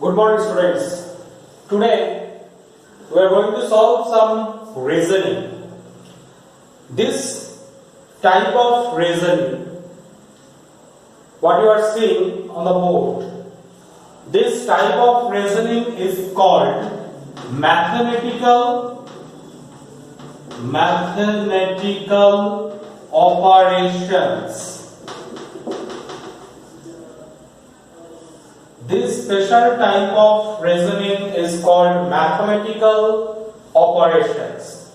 Good morning, students. Today we are going to solve some reasoning. This type of reasoning, what you are seeing on the board, this type of reasoning is called mathematical operations. This special type of reasoning is called mathematical operations.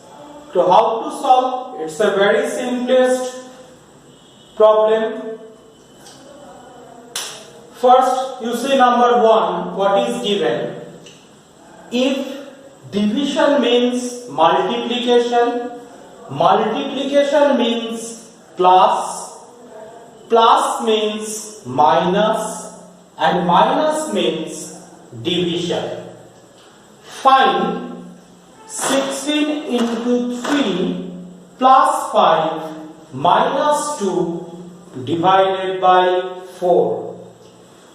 So how to solve? It's a very simplest problem. First, you see number 1, what is given? If division means multiplication, multiplication means plus, plus means minus, and minus means division. Find 16 into 3 plus 5 minus 2 divided by 4.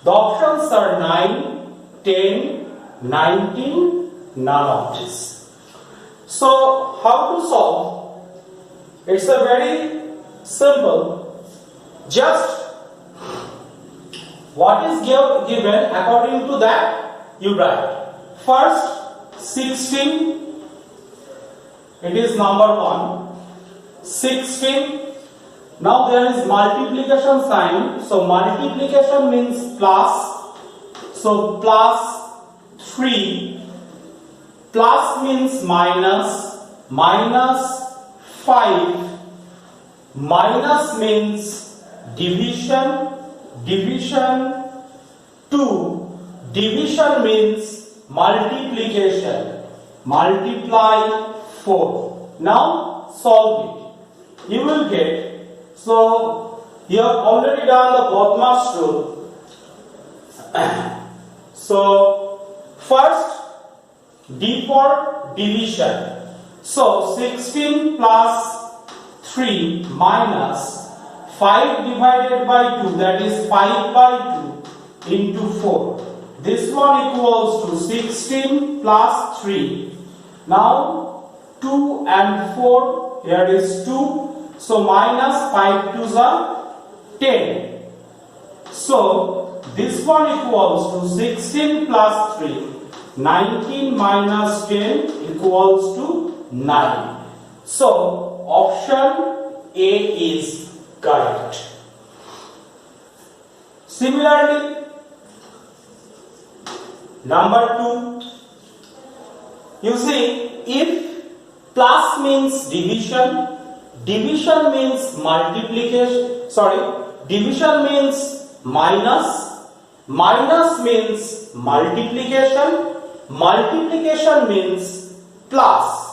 The options are 9, 10, 19, none of this. So how to solve? It's a very simple. Just what is given, according to that you write. First 16, it is number 1. 16. Now there is multiplication sign. So multiplication means plus. So plus 3. Plus means minus. Minus 5. Minus means division. Division 2. Division means multiplication. Multiply 4. Now solve it. You will get. So you have already done the BODMAS rule. So first D for division. So 16 plus 3 minus 5 divided by 2, that is 5 by 2 into 4. This one equals to 16 plus 3. Now 2 and 4, here is 2. So minus 5 2s are 10. So this one equals to 16 plus 3. 19 minus 10 equals to 9. So option A is correct. Similarly, number 2, you see, if plus means division, division means multiplication, division means minus, minus means multiplication, multiplication means plus,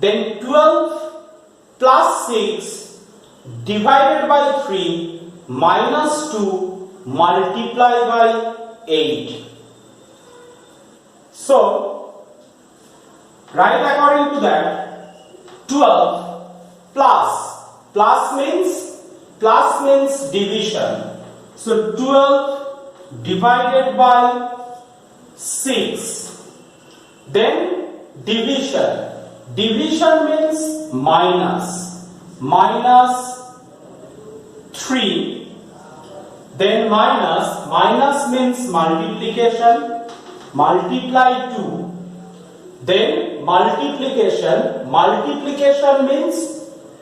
then 12 plus 6 divided by 3 minus 2 multiply by 8. So write according to that 12 plus means division. So 12 divided by 6. Then division. Division means minus 3, then minus means multiplication, multiply 2, then multiplication means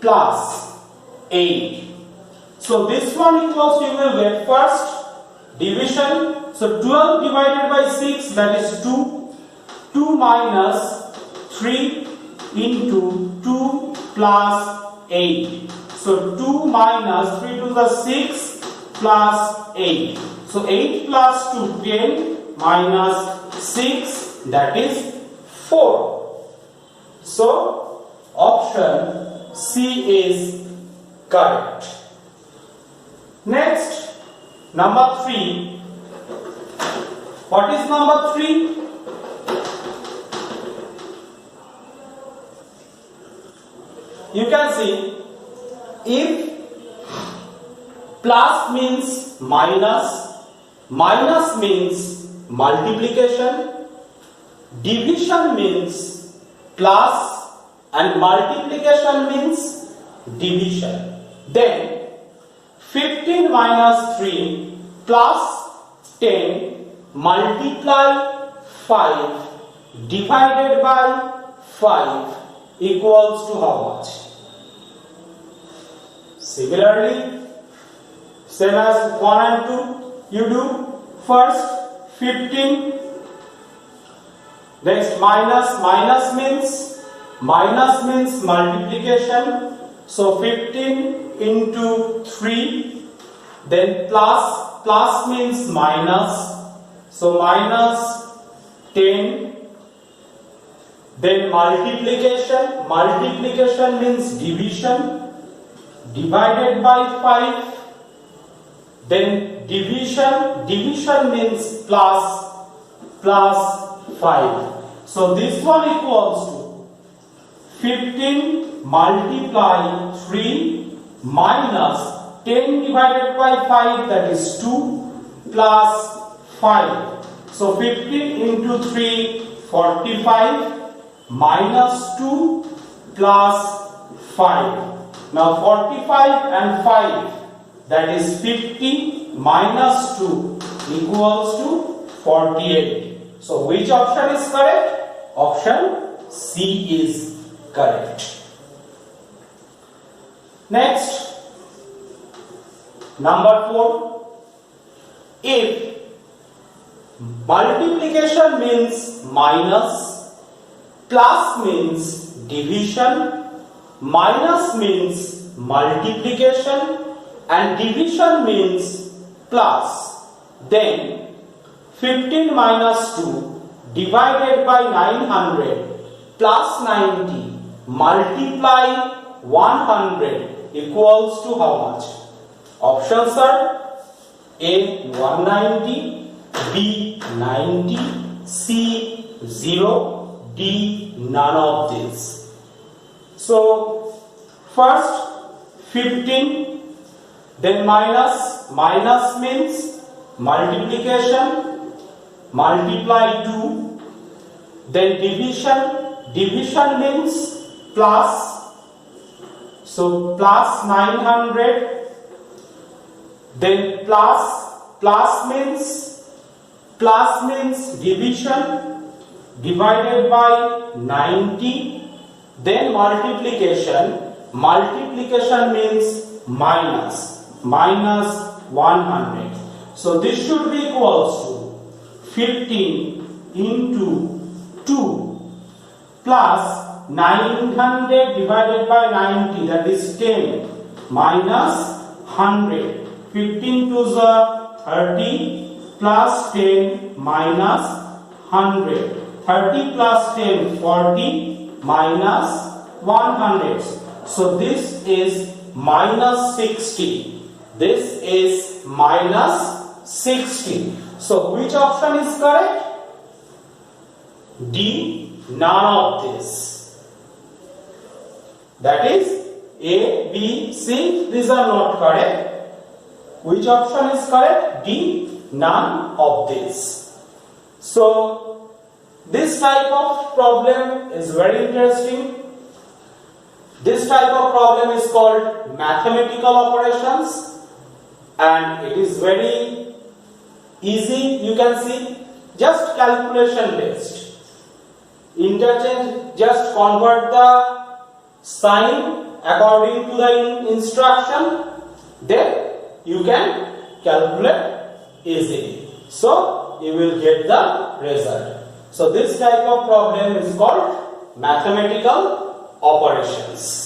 plus 8. So this one equals, you will get first division. So 12 divided by 6, that is 2. 2 minus 3 into 2 plus 8. So 2 minus 3 to the 6 plus 8. So 8 plus 2, 10 minus 6, that is 4. So option C is correct. Next, number 3. What is number 3? You can see, if plus means minus, minus means multiplication, division means plus, and multiplication means division. Then 15 minus 3 plus 10 multiply 5 divided by 5 equals to how much? Similarly, same as 1 and 2, you do first 15, next minus means multiplication, so 15 into 3, then plus means minus, so minus 10, then multiplication means division, divided by 5, then division means plus 5. So this one equals to 15 multiply 3 minus 10 divided by 5, that is 2, plus 5. So 15 into 3, 45, minus 2 plus 5. Now 45 and 5, that is 50 minus 2 equals to 48. So which option is correct? Option C is correct. Next, number 4. If multiplication means minus, plus means division, minus means multiplication, and division means plus, then 15 minus 2 divided by 900 plus 90 multiply 100 equals to how much? Options are A 190, B 90, C 0, D none of these. So first 15, then minus means multiplication, multiply 2, then division means plus, so plus 900, then plus means division divided by 90, then multiplication means minus 100. So this should be equals to 15 into 2 plus 900 divided by 90, that is 10, minus 100. 15 to the 30 plus 10 minus 100. 30 plus 10, 40 minus 100. So this is minus 60. This is minus 60. So which option is correct? D, none of this. That is A, B, C, these are not correct. Which option is correct? D, none of this. So this type of problem is very interesting. This type of problem is called mathematical operations, and it is very easy. You can see, just calculation based. Interchange, just convert the sign according to the instruction, then you can calculate easily. So you will get the result. So this type of problem is called mathematical operations.